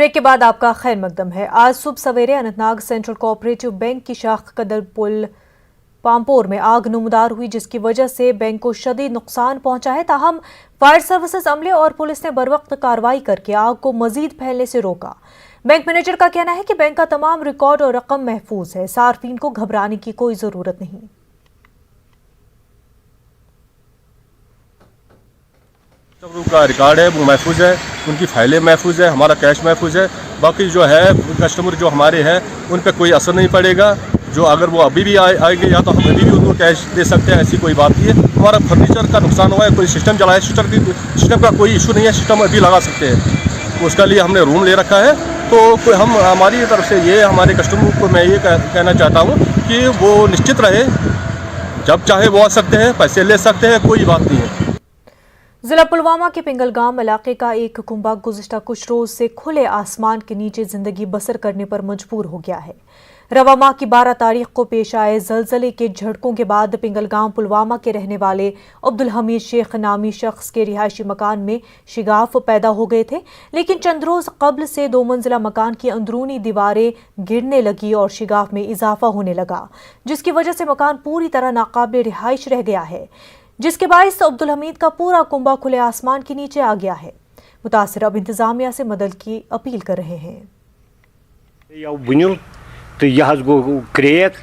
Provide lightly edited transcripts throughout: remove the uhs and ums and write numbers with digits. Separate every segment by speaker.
Speaker 1: Break के बाद आपका खैर मकदम है। आज सुबह सवेरे अनंतनाग सेंट्रल कोऑपरेटिव बैंक की शाख कदल पुल पामपोर में आग नमदार हुई, जिसकी वजह से बैंक को शदीद नुकसान पहुंचा है। ताहम फायर सर्विसेज अमले और पुलिस ने बरवक्त कार्रवाई करके आग को मजीद फैलने से रोका। बैंक मैनेजर का कहना है कि बैंक का तमाम रिकॉर्ड और रकम महफूज है, सार्फिन को घबराने की कोई जरूरत नहीं।
Speaker 2: सब लोग का रिकॉर्ड है वो महफूज है, उनकी फाइलें महफूज है, हमारा कैश महफूज है। बाकी जो है कस्टमर जो हमारे हैं उन पर कोई असर नहीं पड़ेगा। जो अगर वो अभी भी आएंगे या तो हम अभी भी उनको कैश दे सकते हैं, ऐसी कोई बात नहीं है। हमारा फर्नीचर का नुकसान हुआ है, कोई सिस्टम चला है, सिस्टम का कोई इशू नहीं है, सिस्टम अभी लगा सकते हैं। उसका लिए हमने रूम ले रखा है। तो हम हमारी तरफ से ये हमारे कस्टमर को मैं ये कहना चाहता हूँ कि वो निश्चित रहे, जब चाहे वो आ सकते हैं, पैसे ले सकते हैं, कोई बात नहीं है।
Speaker 1: जिला पुलवामा के पिंगलगाम इलाके का एक कुंबा गुज़िश्ता कुछ रोज से खुले आसमान के नीचे जिंदगी बसर करने पर मजबूर हो गया है। रवा माह की 12 तारीख को पेश आए जलजले के झटकों के बाद पिंगलगाम पुलवामा के रहने वाले अब्दुल हमीद शेख नामी शख्स के रिहायशी मकान में शिगाफ पैदा हो गए थे, लेकिन चंद रोज कबल से 2 मंजिला मकान की अंदरूनी दीवारें गिरने लगी और शिगाफ में इजाफा होने लगा, जिसकी वजह से मकान पूरी तरह नाकाबिल रिहाइश रह गया है, जिसके बायस अब्दुल हमीद का पूरा कुंबा खुले आसमान के नीचे आ गया है। मुतासिर अब इंतजामिया से मदद की अपील कर रहे हैं।
Speaker 3: तो यह गो क्रेक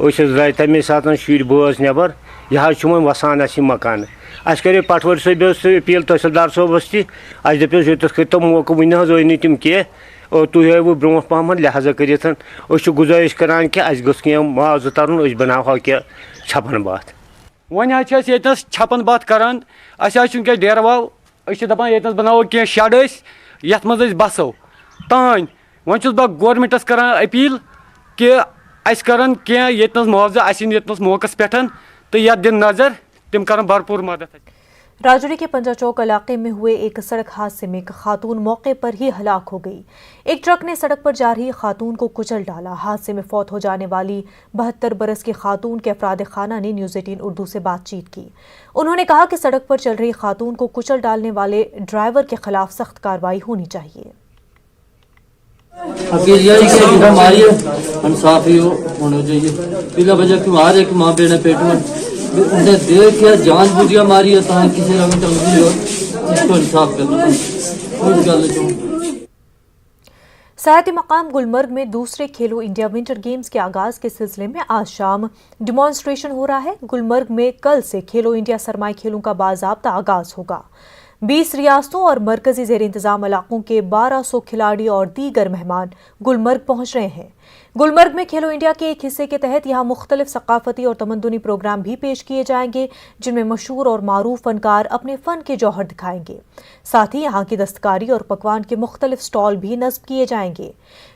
Speaker 3: राय तमें सात शुर बोज नबर यह वसान मकान अस करे पटवर सब अपील तहसीलदार सोबस तस दपस तो मौका वन वन तम कह और तुह वो ब्रो पहम लिहाजा कर गुजारिश करान कि अस मुआवजह तरन बनाव क्या छपन बात
Speaker 4: वन छपन बात करान अस डेरवाव दपान ये बनावो कह शेड ये मज बसो तान वन बह गवर्नमेंटस करान अपील कि अस करन क्या ये मुआवजा ये मौकस पे तो यह दिन नजर तम कर भरपूर मदद।
Speaker 1: राजौरी के पंजा चौक इलाके में हुए एक सड़क हादसे में एक खातून मौके पर ही हलाक हो गई। एक ट्रक ने सड़क पर जा रही खातून को कुचल डाला। हादसे में फौत हो जाने वाली 72 बरस की खातून के अफराद खाना ने न्यूज़ 18 उर्दू से बातचीत की। उन्होंने कहा कि सड़क पर चल रही खातून को कुचल डालने वाले ड्राइवर के खिलाफ सख्त कार्रवाई होनी चाहिए।
Speaker 5: इंसाफी होना चाहिए। बिला वजह क्यों आ रहे कि माँ बेटा पेट में उन्हें देख या जान बुझिया मारी है ताकि किसी रंग तंगी हो, इसको इंसाफ करना कोई गल नहीं।
Speaker 1: सयाती मकाम गुलमर्ग में दूसरे खेलो इंडिया विंटर गेम्स के आगाज के सिलसिले में आज शाम डिमॉन्स्ट्रेशन हो रहा है। गुलमर्ग में कल से खेलो इंडिया सरमाई खेलों का बाज़ाब्ता आगाज होगा। 20 रियासतों और मरकजी जेर इंतजाम इलाकों के 1200 खिलाड़ी और दीगर मेहमान गुलमर्ग पहुंच रहे हैं। गुलमर्ग में खेलो इंडिया के एक हिस्से के तहत यहां मुख्तलिफ सकाफती और तमद्दुनी प्रोग्राम भी पेश किए जाएंगे, जिनमें मशहूर और मारूफ फनकार अपने फन के जौहर दिखाएंगे। साथ ही यहां की दस्तकारी और पकवान के मुख्तलिफ स्टॉल भी नस्ब किए जाएंगे।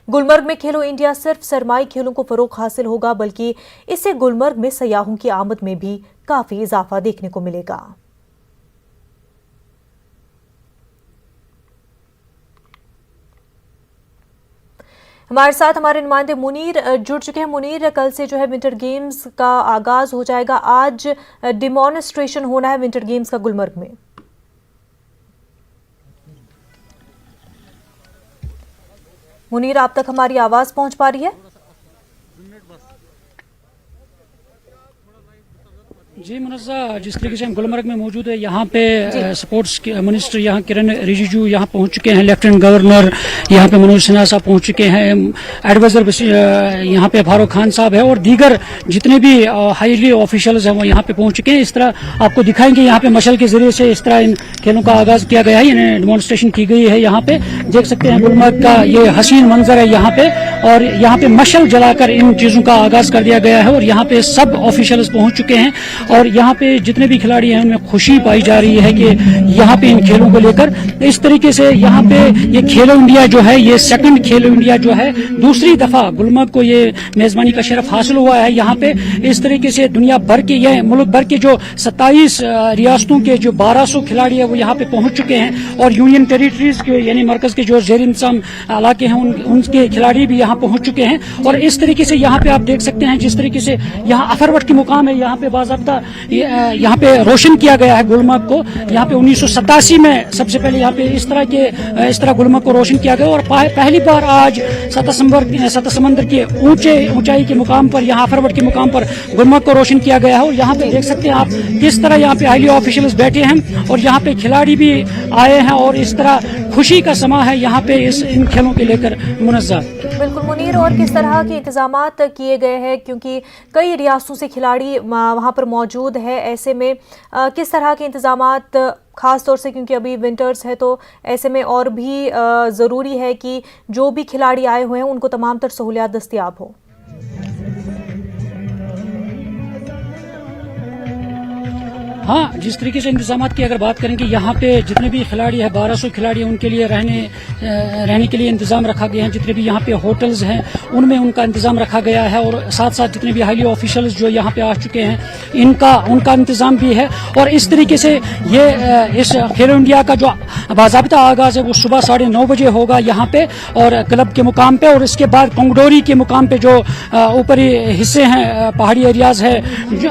Speaker 1: गुलमर्ग में खेलो इंडिया सिर्फ सरमाई खेलों को फरोग हासिल होगा, बल्कि इससे गुलमर्ग में सयाहों की आमद में भी काफी इजाफा देखने को मिलेगा। हमारे साथ हमारे नुमाइंदे मुनीर जुड़ चुके हैं। मुनीर, कल से जो है विंटर गेम्स का आगाज हो जाएगा, आज डिमॉन्स्ट्रेशन होना है विंटर गेम्स का गुलमर्ग में। मुनीर, आप तक हमारी आवाज पहुंच पा रही है?
Speaker 6: जी मुनज़्ज़ा, जिस तरीके से हम गुलमर्ग में मौजूद है, यहाँ पे स्पोर्ट्स मिनिस्टर यहाँ किरण रिजिजू यहाँ पहुँच चुके हैं, लेफ्टिनेंट गवर्नर यहाँ पे मनोज सिन्हा साहब पहुँच चुके हैं, एडवाइजर यहाँ पे फारूक खान साहब है और दीगर जितने भी हाईली ऑफिशियल्स हैं वो यहाँ पे पहुँच चुके हैं। इस तरह आपको दिखाएंगे यहाँ पे मशल के जरिए से इस तरह इन खेलों का आगाज किया गया है, इन्हें डिमॉन्स्ट्रेशन की गई है। यहाँ पे देख सकते हैं गुलमर्ग का ये हसीन मंजर है यहाँ पे, और यहाँ पे मशल जलाकर इन चीजों का आगाज कर दिया गया है और यहाँ पे सब ऑफिशियल्स पहुँच चुके हैं और यहाँ पे जितने भी खिलाड़ी हैं उनमें खुशी पाई जा रही है कि यहाँ पे इन खेलों को लेकर इस तरीके से यहाँ पे ये खेलो इंडिया जो है, ये सेकंड खेलो इंडिया जो है, दूसरी दफा गुलमर्ग को ये मेजबानी का शरफ हासिल हुआ है। यहाँ पे इस तरीके से दुनिया भर के ये मुल्क भर के जो 27 रियासतों के जो 1200 खिलाड़ी है वो यहाँ पे पहुंच चुके हैं और यूनियन टेरिटरीज के यानी मरकज के जो जेर इंतजाम इलाके हैं उनके खिलाड़ी भी यहाँ पहुंच चुके हैं। और इस तरीके से यहाँ पे आप देख सकते हैं जिस तरीके से यहाँ अफरवट की मुकाम है, यहाँ पे बाज़ाब्ता बाकायदा यहाँ पे रोशन किया गया है गुलमर्ग को। यहाँ पे 1987 में सबसे पहले यहाँ पे इस तरह गुलमर्ग को रोशन किया गया, और पहली बार आज सतह समंदर के ऊंचाई के मुकाम पर, यहाँ फरवट के मुकाम पर गुलमर्ग को रोशन किया गया है। और यहाँ पे देख सकते हैं आप किस तरह यहाँ पे हाईली ऑफिशियल्स बैठे हैं और यहाँ पे खिलाड़ी भी आए हैं, और इस तरह खुशी का समा है यहाँ पे इन खेलों के लेकर मुनज़्ज़ा।
Speaker 1: बिल्कुल मुनीर, और किस तरह के इंतजामात किए गए हैं, क्योंकि कई रियासतों से खिलाड़ी वहाँ पर मौजूद है, ऐसे में किस तरह के इंतजामात, ख़ास तौर से क्योंकि अभी विंटर्स है तो ऐसे में और भी ज़रूरी है कि जो भी खिलाड़ी आए हुए हैं उनको तमाम तर सहूलियात दस्तयाब हो।
Speaker 6: हाँ, जिस तरीके से इंतजामात की अगर बात करेंगे, यहाँ पे जितने भी खिलाड़ी हैं 1200 खिलाड़ी हैं, उनके लिए रहने के लिए इंतजाम रखा गया है। जितने भी यहाँ पे होटल्स हैं उनमें उनका इंतजाम रखा गया है, और साथ साथ जितने भी हाईली ऑफिशियल्स जो यहाँ पे आ चुके हैं उनका इंतजाम भी है। और इस तरीके से ये इस खेलो इंडिया का जो बाज़ाबिता आगाज़ है वो सुबह 9:30 बजे होगा यहाँ पे, और क्लब के मुकाम पे, और इसके बाद कोंगडोरी के मुकाम पे जो ऊपरी हिस्से हैं, पहाड़ी एरियाज है,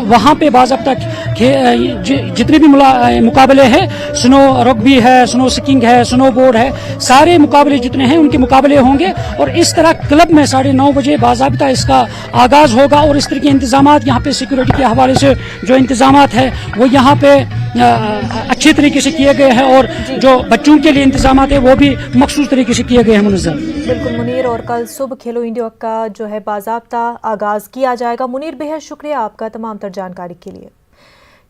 Speaker 6: वहाँ पे बाज़ाबिता जितने भी मुकाबले हैं, स्नो रग्बी है, स्नो स्कीइंग है, स्नो बोर्ड है, सारे मुकाबले जितने हैं उनके मुकाबले होंगे। और इस तरह क्लब में 9:30 बजे बाज़ाबिता इसका आगाज़ होगा। और इस तरह के इंतजामात यहाँ पे सिक्योरिटी के हवाले से जो इंतजामात है वो यहाँ पे अच्छे तरीके से किए गए हैं, और जो बच्चों के लिए इंतजामात है वो भी मखसूस तरीके से किए गए हैं मुनज़्ज़म।
Speaker 1: बिल्कुल मुनीर, और कल सुबह खेलो इंडिया का जो है बाज़ाब्ता आगाज़ किया जाएगा। मुनीर, बेहद शुक्रिया आपका तमाम तर जानकारी के लिए।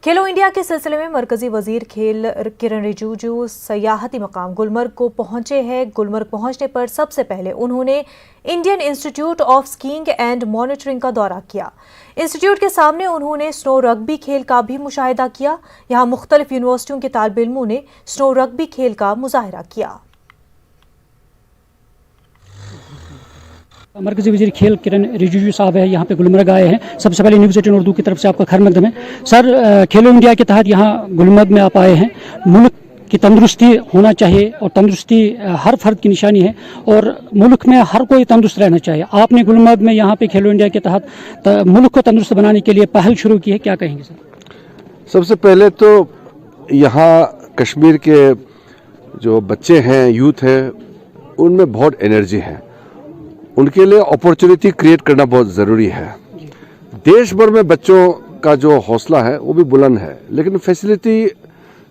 Speaker 1: खेलो इंडिया के सिलसिले में मरकजी वजीर खेल किरण रिजिजू सयाहती मकाम गुलमर्ग को पहुंचे हैं। गुलमर्ग पहुंचने पर सबसे पहले उन्होंने Indian institute of skiing and monitoring का दौरा किया। इंस्टीट्यूट के सामने उन्होंने स्नो रग्बी खेल का भी मुशाहिदा किया। यहाँ मुख्तलिफ यूनिवर्सिटियों के तालिब इल्मों ने स्नो रग्बी खेल का मुजाहिरा किया।
Speaker 6: मरकजी वजीर खेल किरण रिजिजू साहब है, यहाँ पे गुलमर्ग आए हैं। सबसे पहले न्यूज़ 18 उर्दू की तरफ से आपका खैर मकदम है। सर, खेलो इंडिया के तहत यहाँ गुलमर्ग में आप आए हैं। मुल्क की तंदुरुस्ती होना चाहिए, और तंदुरुस्ती हर फर्द की निशानी है, और मुल्क में हर कोई तंदुरुस्त रहना चाहिए। आपने गुलमर्ग में यहाँ पे खेलो इंडिया के तहत मुल्क को तंदुरुस्त बनाने के लिए पहल शुरू की है, क्या कहेंगे सर?
Speaker 7: सबसे पहले तो यहाँ कश्मीर के जो बच्चे हैं, यूथ है, उनमें बहुत एनर्जी है। उनके लिए अपॉर्चुनिटी क्रिएट करना बहुत ज़रूरी है। देश भर में बच्चों का जो हौसला है वो भी बुलंद है, लेकिन फैसिलिटी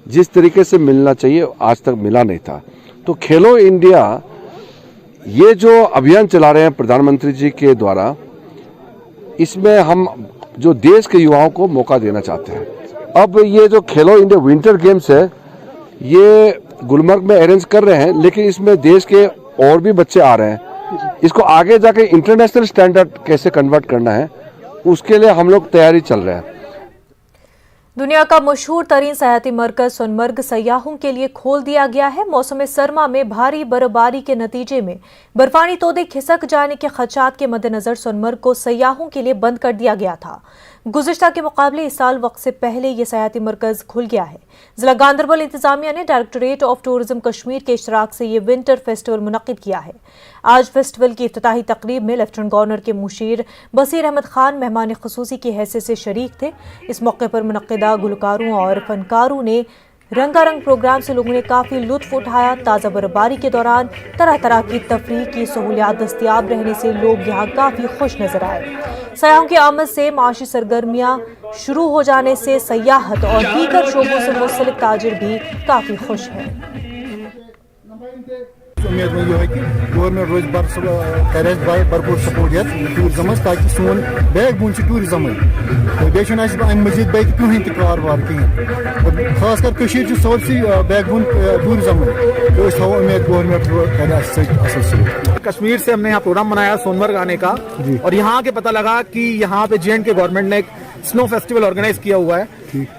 Speaker 7: जिस तरीके से मिलना चाहिए आज तक मिला नहीं था। तो खेलो इंडिया ये जो अभियान चला रहे हैं प्रधानमंत्री जी के द्वारा, इसमें हम जो देश के युवाओं को मौका देना चाहते हैं। अब ये जो खेलो इंडिया विंटर गेम्स है ये गुलमर्ग में अरेंज कर रहे हैं, लेकिन इसमें देश के और भी बच्चे आ रहे हैं। इसको आगे जाके इंटरनेशनल स्टैंडर्ड कैसे कन्वर्ट करना है उसके लिए हम लोग तैयारी चल रहे हैं।
Speaker 1: दुनिया का मशहूर तरीन सयाहती मरकज सोनमर्ग सयाहों के लिए खोल दिया गया है। मौसम सरमा में भारी बर्फबारी के नतीजे में बर्फानी तोदे खिसक जाने के खदशात के मद्देनजर सोनमर्ग को सयाहों के लिए बंद कर दिया गया था। गुज़िश्ता के मुकाबले इस साल वक्त से पहले ये सयाहती मरकज खुल गया है। जिला गांधरबल इंतजामिया ने डायरेक्टोरेट ऑफ टूरिज्म कश्मीर के इश्तराक से ये विंटर फेस्टिवल मुनक्किद किया है। आज फेस्टिवल की इफ्तिताही तकरीब में लेफ्टिनेंट गवर्नर के मुशीर बसीर अहमद खान मेहमान खुसूसी की हैसियत से शरीक थे। इस मौके पर मुनक्किदा गुलकारों और फनकारों ने रंगारंग प्रोग्राम से लोगों ने काफ़ी लुत्फ उठाया। ताज़ा बर्फबारी के दौरान तरह तरह की तफरीह की सहूलियात दस्तियाब रहने से लोग यहाँ काफ़ी खुश नजर आए। सयाहों की आमद से माशी सरगर्मियाँ शुरू हो जाने से सयाहत और दीगर शोबों से मुंसलिक ताजिर भी काफ़ी खुश हैं।
Speaker 8: उम्मीद में यह कि गवर्नमेंट रोज करे भरपूर सपोर्ट टूरिज्म ताकि सोन बैक बोन टूरिज्म तो बे मजीद बे कहें कारबार कहें खास कर सारी बैक बोन टूरिज्म तो थो उम्मीद गवर्नमेंट करे।
Speaker 9: कश्मीर से हमने यहाँ प्रोग्राम बनाया सोनमर्ग आने का, और यहाँ के पता लगा कि यहाँ पे JNK गवर्नमेंट ने एक स्नो फेस्टिवल ऑर्गेनाइज किया हुआ है,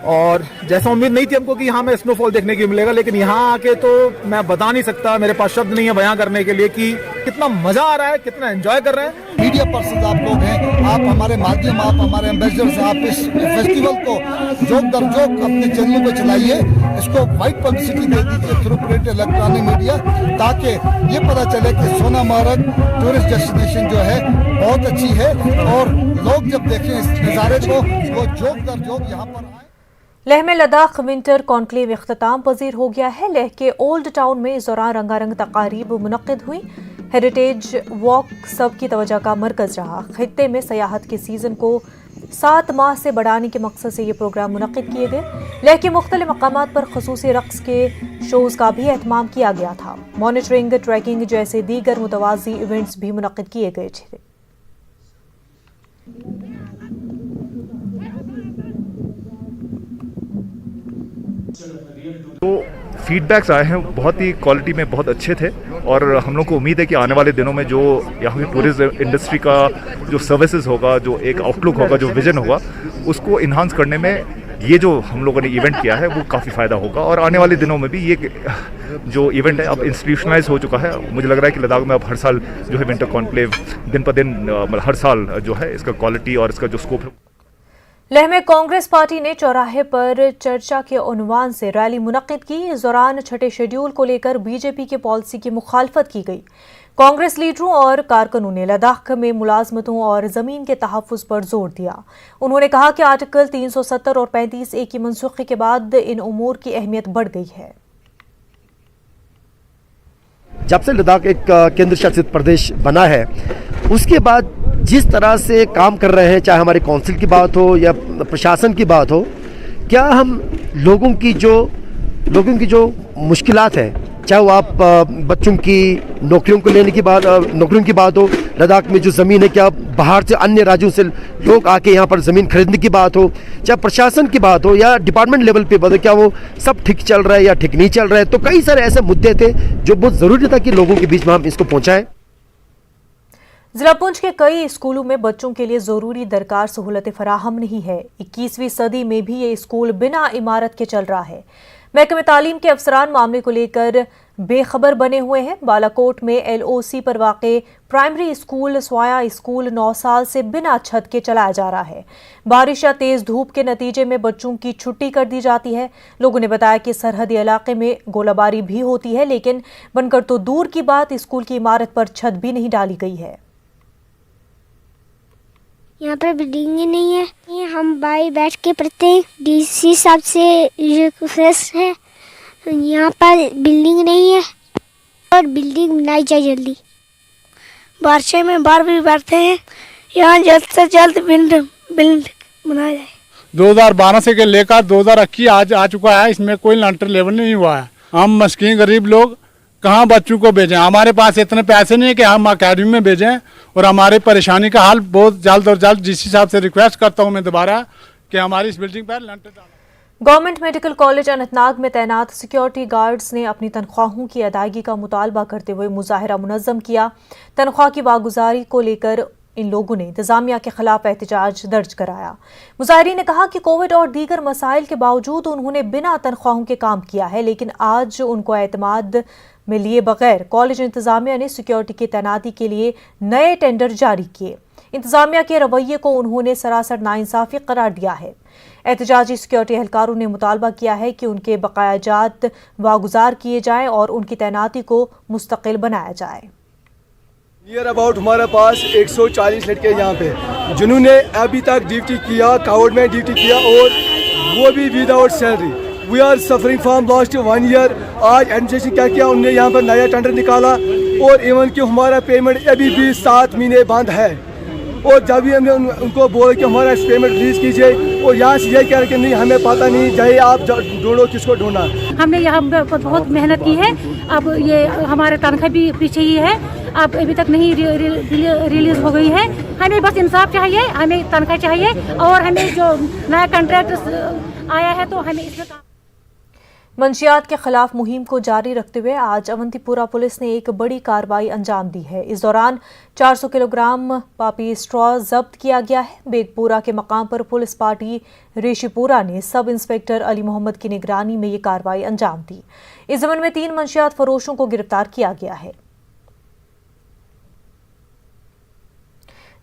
Speaker 9: और जैसा उम्मीद नहीं थी हमको कि यहाँ में स्नोफॉल देखने को मिलेगा, लेकिन यहाँ आके तो मैं बता नहीं सकता, मेरे पास शब्द नहीं है बयां करने के लिए कि कितना मजा आ रहा है, कितना एंजॉय कर रहे हैं।
Speaker 8: मीडिया पर्सन आप लोग हैं, आप हमारे माध्यम, आप हमारे एम्बेसडर्स, आप इस फेस्टिवल को जोक दर जोक अपने चैनलों पर चलाइए, इसको वाइड पब्लिसिटी दे दीजिए थ्रू प्रिंट इलेक्ट्रॉनिक मीडिया, ताकि ये पता चले कि सोनामर्ग टूरिस्ट डेस्टिनेशन जो है बहुत अच्छी है और लोग जब देखें इस नज़ारे को वो जोक दर जोक यहाँ पर आए।
Speaker 1: लेह में लद्दाख विंटर कॉन्क्लेव इख्तिताम पजीर हो गया है। लेह के ओल्ड टाउन में इस दौरान रंगारंग तकारीब मुनक्किद हुई। हेरिटेज वॉक सबकी तवज्जो का मरकज रहा। खित्ते में सयाहत के सीजन को 7 माह से बढ़ाने के मकसद से ये प्रोग्राम मुनक्किद किए गए। लेह के मुख्तलिफ मकामात पर खसूसी रक्स के शोज़ का भी एहतमाम किया गया था। मॉनिटरिंग, ट्रैकिंग जैसे दीगर मुतवाज़ी इवेंट्स भी मुनक्किद किए गए थे।
Speaker 10: तो फीडबैक्स आए हैं बहुत ही क्वालिटी में बहुत अच्छे थे और हम लोग को उम्मीद है कि आने वाले दिनों में जो यहाँ की टूरिज्म इंडस्ट्री का जो सर्विसेज होगा, जो एक आउटलुक होगा, जो विजन होगा, उसको इन्हांस करने में ये जो हम लोगों ने इवेंट किया है वो काफ़ी फ़ायदा होगा। और आने वाले दिनों में भी ये जो इवेंट है अब इंस्टीट्यूशनलाइज हो चुका है। मुझे लग रहा है कि लद्दाख में अब हर साल जो है विंटर कॉन्क्लेव दिन पर दिन हर साल जो है इसका क्वालिटी और इसका जो स्कोप है।
Speaker 1: लेह में कांग्रेस पार्टी ने चौराहे पर चर्चा के उन्वान से रैली मुनक्किद की। इस दौरान छठे शेड्यूल को लेकर बीजेपी की पॉलिसी की मुखालफत की गई। कांग्रेस लीडरों और कारकुनों ने लद्दाख में मुलाजमतों और जमीन के तहफ़्फ़ुज़ पर जोर दिया। उन्होंने कहा कि आर्टिकल 370 और 35A की मनसूखी के बाद इन उमूर की अहमियत बढ़ गई है।
Speaker 11: जब से लद्दाख एक केंद्र शासित प्रदेश बना है उसके बाद जिस तरह से काम कर रहे हैं, चाहे हमारी काउंसिल की बात हो या प्रशासन की बात हो, क्या हम लोगों की जो मुश्किलात हैं, चाहे वो आप बच्चों की नौकरियों को लेने की बात नौकरियों की बात हो, लद्दाख में जो ज़मीन है, क्या बाहर से अन्य राज्यों से लोग आके यहाँ पर ज़मीन खरीदने की बात हो, चाहे प्रशासन की बात हो या डिपार्टमेंट लेवल पे बात हो, क्या वो सब ठीक चल रहा है या ठीक नहीं चल रहा है। तो कई सारे ऐसे मुद्दे थे जो बहुत ज़रूरी था कि लोगों के बीच में हम इसको पहुँचाएँ।
Speaker 1: जिला पुंछ के कई स्कूलों में बच्चों के लिए जरूरी दरकार सहूलतें फराहम नहीं है। 21वीं सदी में भी ये स्कूल बिना इमारत के चल रहा है। महकमे तालीम के अफसरान मामले को लेकर बेखबर बने हुए हैं। बालाकोट में LOC पर वाक़े प्राइमरी स्कूल स्वाया स्कूल 9 साल से बिना छत के चलाया जा रहा है। बारिश या तेज धूप के नतीजे में बच्चों की छुट्टी कर दी जाती है। लोगों ने बताया कि सरहदी इलाके में गोलाबारी भी होती है, लेकिन बनकर तो दूर की बात, स्कूल की इमारत पर छत भी नहीं डाली गई है।
Speaker 12: यहाँ पर बिल्डिंग ही नहीं है। ये हम बाई बैठ के पढ़ते हैं। DC साहब से रिक्वेस्ट है, यहाँ पर बिल्डिंग नहीं है और बिल्डिंग बनाई जाए जल्दी। बारिशे में बार भी बैठते हैं, यहाँ जल्द से जल्द बिल्डिंग बनाया जाए।
Speaker 13: 2012 से लेकर 2021 आज आ चुका है, इसमें कोई लंटर लेवल नहीं हुआ है। हम मस्कीन गरीब लोग कहाँ बच्चों को भेजें? हमारे पास इतने पैसे नहीं है कि हम अकेडमी में भेजें, और हमारी परेशानी का हल बहुत जल्द और जल्द DC साहब से रिक्वेस्ट करता हूँ मैं दोबारा कि हमारी इस बिल्डिंग पर लंटर डालें।
Speaker 1: गवर्नमेंट मेडिकल कॉलेज अनंतनाग में तैनात सिक्योरिटी गार्ड्स ने अपनी तनख्वाहों की अदायगी का मुतालबा करते हुए मुजाहरा मुनज़्ज़म किया। तनख्वाह की वागुजारी को लेकर इन लोगों ने इंतजामिया के खिलाफ एहतजाज दर्ज कराया। मुजाहिरीन ने कहा कि कोविड और दीगर मसाइल के बावजूद उन्होंने बिना तनख्वाहों के काम किया है, लेकिन आज उनको एतमाद में लिए बगैर कॉलेज इंतजामिया ने सिक्योरिटी की तैनाती के लिए नए टेंडर जारी किए। इंतजामिया के रवैये को उन्होंने सरासर नाइंसाफी करार दिया है। एहतजाजी सिक्योरिटी एहलकारों ने मुतालबा किया है कि उनके बकायाजात वागुजार किए जाएं और उनकी तैनाती को मुस्तकिल बनाया जाए।
Speaker 14: नियर अबाउट हमारे पास 140 लड़के यहाँ पे जिन्होंने अभी तक ड्यूटी किया, कोविड में ड्यूटी किया, और वो भी without salary. We are suffering from last 1 year. आज एडमिनिस्ट्रेशन क्या किया, उन्होंने यहाँ पर नया टेंडर निकाला, और इवन कि हमारा पेमेंट अभी भी 7 महीने बंद है। और जब भी हमने उनको बोला कि हमारा पेमेंट रिलीज कीजिए, और यहाँ से ये कह रहे कि नहीं हमें पता नहीं, चाहे आप ढूंढो किसको ढूंढना।
Speaker 15: हमने यहाँ बहुत मेहनत की है, अब ये हमारे तनख्वाह भी पीछे ही है, अब अभी तक नहीं रिलीज हो गई है। हमें बस इंसाफ चाहिए, हमें तनख्वाह चाहिए, और हमें जो नया कॉन्ट्रैक्ट आया है तो हमें इसमें
Speaker 1: मंशियात के खिलाफ मुहिम को जारी रखते हुए आज अवंतीपुरा पुलिस ने एक बड़ी कार्रवाई अंजाम दी है। इस दौरान 400 किलोग्राम पापी स्ट्रॉ जब्त किया गया है। बेगपुरा के मकाम पर पुलिस पार्टी रेशीपुरा ने सब इंस्पेक्टर अली मोहम्मद की निगरानी में ये कार्रवाई अंजाम दी। इस ज़मन में 3 मंशियात फरोशों को गिरफ्तार किया गया है।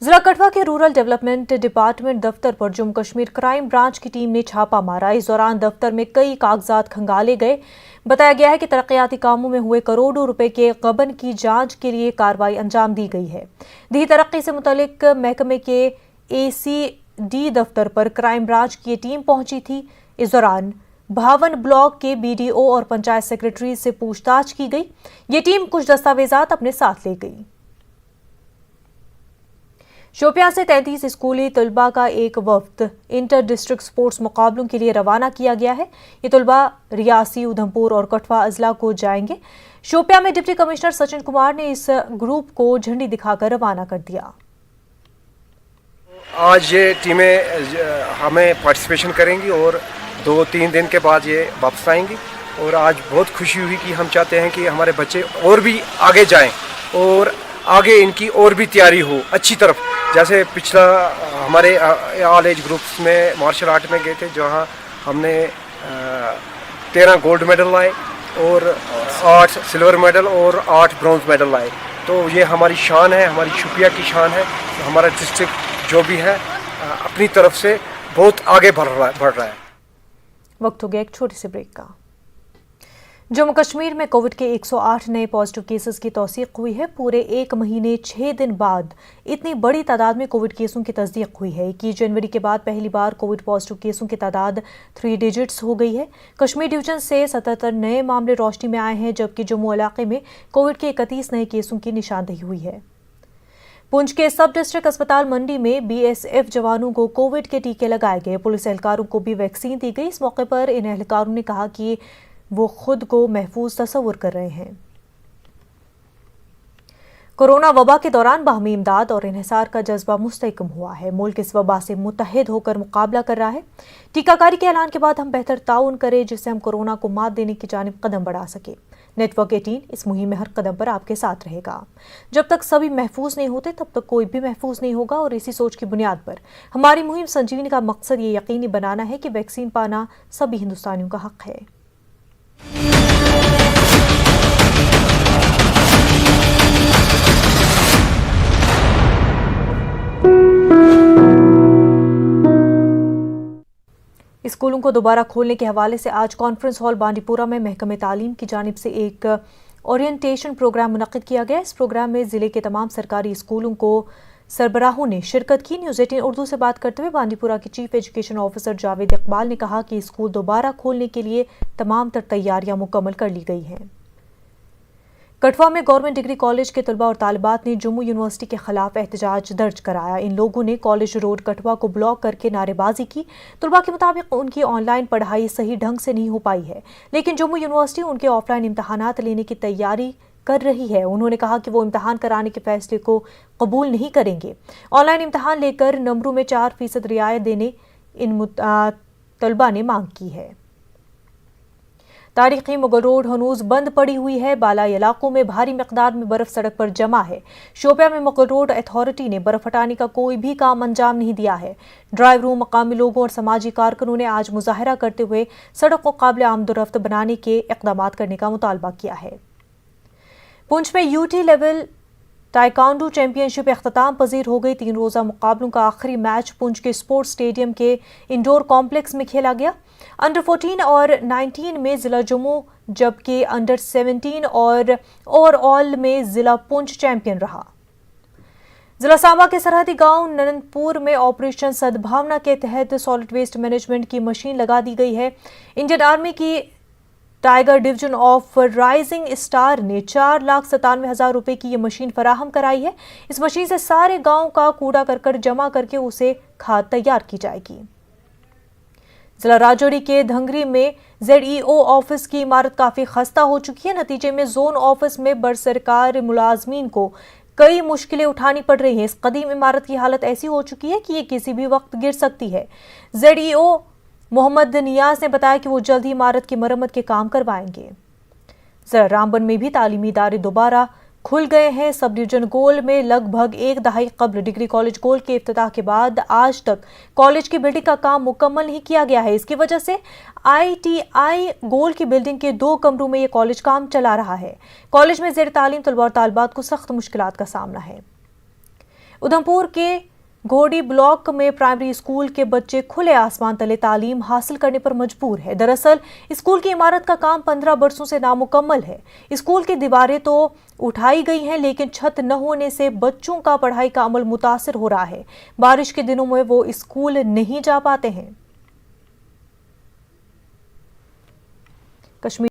Speaker 1: जिला कठवा के रूरल डेवलपमेंट डिपार्टमेंट दफ्तर पर जम्मू कश्मीर क्राइम ब्रांच की टीम ने छापा मारा। इस दौरान दफ्तर में कई कागजात खंगाले गए। बताया गया है कि तरक्याती कामों में हुए करोड़ों रुपए के गबन की जांच के लिए कार्रवाई अंजाम दी गई है। दी तरक्की से मुतल्लिक महकमे के ACD दफ्तर पर क्राइम ब्रांच की टीम पहुंची थी। इस दौरान भावन ब्लॉक के BDO और पंचायत सेक्रेटरी से पूछताछ की गई। ये टीम कुछ दस्तावेजात अपने साथ ले गई। शोपियां से 33 स्कूली तलबा का एक वफ्द इंटर डिस्ट्रिक्ट स्पोर्ट्स मुकाबलों के लिए रवाना किया गया है। ये तलबा रियासी, उधमपुर और कठवा अजला को जाएंगे। शोपियां में डिप्टी कमिश्नर सचिन कुमार ने इस ग्रुप को झंडी दिखाकर रवाना कर दिया।
Speaker 16: आज ये टीमें हमें पार्टिसिपेशन करेंगी और 2-3 दिन के बाद ये वापस आएंगी। और आज बहुत खुशी हुई कि हम चाहते हैं कि हमारे बच्चे और भी आगे जाएं और आगे इनकी और भी तैयारी हो अच्छी तरफ। जैसे पिछला हमारे ऑल एज ग्रुप्स में मार्शल आर्ट में गए थे, जहाँ हमने 13 गोल्ड मेडल लाए और 8 सिल्वर मेडल और 8 ब्रॉन्ज मेडल लाए। तो ये हमारी शान है, हमारी शोपियां की शान है। हमारा डिस्ट्रिक्ट जो भी है अपनी तरफ से बहुत आगे बढ़ रहा है।
Speaker 1: वक्त हो गया एक छोटे से ब्रेक का। जम्मू कश्मीर में कोविड के 108 नए पॉजिटिव केसेस की तौसीक हुई है। पूरे 1 महीने 6 दिन बाद इतनी बड़ी तादाद में कोविड केसों की तस्दीक हुई है। 21 जनवरी के बाद पहली बार कोविड पॉजिटिव केसों की तादाद 3 डिजिट्स हो गई है। कश्मीर डिवीजन से 77 नए मामले रोशनी में आए हैं, जबकि जम्मू इलाके में कोविड के 31 नए केसों की निशानदेही हुई है। पुंछ के सब डिस्ट्रिक्ट अस्पताल मंडी में BSF जवानों को कोविड के टीके लगाए गए। पुलिस एहलकारों को भी वैक्सीन दी गई। इस मौके पर इन एहलकारों ने कहा कि वो खुद को महफूज तस्वुर कर रहे हैं। कोरोना वबा के दौरान बाहमी इमदाद और इन्हिसार का जज्बा मुस्तहकम हुआ है। मुल्क इस वबा से मुत्तहिद होकर मुकाबला कर रहा है। टीकाकारी के ऐलान के बाद हम बेहतर ताउन करें, जिससे हम कोरोना को मात देने की जानिब कदम बढ़ा सके। नेटवर्क 18 इस मुहिम में हर कदम पर आपके साथ रहेगा। जब तक सभी महफूज नहीं होते तब तक कोई भी महफूज नहीं होगा। और इसी सोच की बुनियाद पर हमारी मुहिम संजीवनी का मकसद ये यकीनी बनाना है कि वैक्सीन पाना सभी हिंदुस्तानियों का हक है। स्कूलों को दोबारा खोलने के हवाले से आज कॉन्फ्रेंस हॉल बांडीपुरा में महकमे तालीम की जानिब से एक ओरिएंटेशन प्रोग्राम मुनक्किद किया गया। इस प्रोग्राम में जिले के तमाम सरकारी स्कूलों को सरबराहों ने शिरकत की। न्यूज़ 18 उर्दू से बात करते हुए बांडीपुरा के chief education officer Javed Iqbal ने कहा कि स्कूल दोबारा खोलने के लिए तमाम तर तैयारियां मुकम्मल कर ली गई हैं। कठवा में गवर्नमेंट डिग्री कॉलेज के तलबा और तालिबात ने जम्मू यूनिवर्सिटी के खिलाफ एहतजाज दर्ज कराया। इन लोगों ने कॉलेज रोड कठवा को ब्लॉक करके नारेबाजी की। तलबा के मुताबिक उनकी ऑनलाइन पढ़ाई सही ढंग से नहीं हो पाई है, लेकिन जम्मू यूनिवर्सिटी उनके ऑफलाइन इम्तहानात लेने की तैयारी कर रही है। उन्होंने कहा कि वो इम्तहान कराने के फैसले को कबूल नहीं करेंगे। ऑनलाइन इम्तहान लेकर नंबरों में 4% रियायत देने इन तलबा ने मांग की है। तारीखी मुगल रोड हनूज बंद पड़ी हुई है। बालाई इलाकों में भारी मिकदार में बर्फ सड़क पर जमा है। शोपिया में मुगल रोड अथॉरिटी ने बर्फ हटाने का कोई भी काम अंजाम नहीं दिया है। ड्राइवरों, मकामी लोगों और समाजी कारकुनों ने आज मुजाहरा करते हुए सड़क को काबिल आमदोरफ्त बनाने के इक़दामात करने का मुतालबा किया है। पुंछ में UT लेवल ताइक्वांडो चैंपियनशिप इख्तिताम पजीर हो गई। 3 रोज़ा मुकाबलों का आखिरी मैच पुंछ के स्पोर्ट्स स्टेडियम के इंडोर कॉम्प्लेक्स में खेला गया। अंडर 14 और 19 में जिला जम्मू, जबकि अंडर 17 और ओवरऑल में जिला पुंछ चैंपियन रहा। जिला सांबा के सरहदी गांव ननंदपुर में ऑपरेशन सद्भावना के तहत सॉलिड वेस्ट मैनेजमेंट की मशीन लगा दी गई है। इंडियन आर्मी की tiger division of rising star ने 4,97,000 रुपए की ये मशीन फराहम कराई है। इस मशीन से सारे गांव का कूड़ा करकट जमा करके उसे खाद तैयार की जाएगी। जिला राजौरी के धंगरी में ZEO ऑफिस की इमारत काफी खस्ता हो चुकी है। नतीजे में जोन ऑफिस में बरसरकार मुलाजमीन को कई मुश्किलें उठानी पड़ रही हैं। इस कदीम इमारत की हालत ऐसी हो चुकी है कि ये किसी भी वक्त गिर सकती है। ZEO मोहम्मद नियाज ने बताया कि वो जल्द ही इमारत की मरम्मत के काम करवाएंगे। जिला रामबन में भी तालीमी इदारे दोबारा खुल गए हैं। सब डिवीजन गोल में लगभग 1 दहाई कबल डिग्री कॉलेज गोल के इफ्तिताह के बाद आज तक कॉलेज की बिल्डिंग का काम मुकम्मल नहीं किया गया है। इसकी वजह से ITI गोल की बिल्डिंग के 2 कमरों में ये कॉलेज काम चला रहा है। कॉलेज में ज़ेर तालीम तलबा और तालिबात को सख्त मुश्किलात का सामना है। उधमपुर के घोड़ी ब्लॉक में प्राइमरी स्कूल के बच्चे खुले आसमान तले तालीम हासिल करने पर मजबूर है। दरअसल स्कूल की इमारत का काम 15 बरसों से नामुकम्मल है। स्कूल की दीवारें तो उठाई गई हैं, लेकिन छत न होने से बच्चों का पढ़ाई का अमल मुतासिर हो रहा है। बारिश के दिनों में वो स्कूल नहीं जा पाते हैं। कश्मीर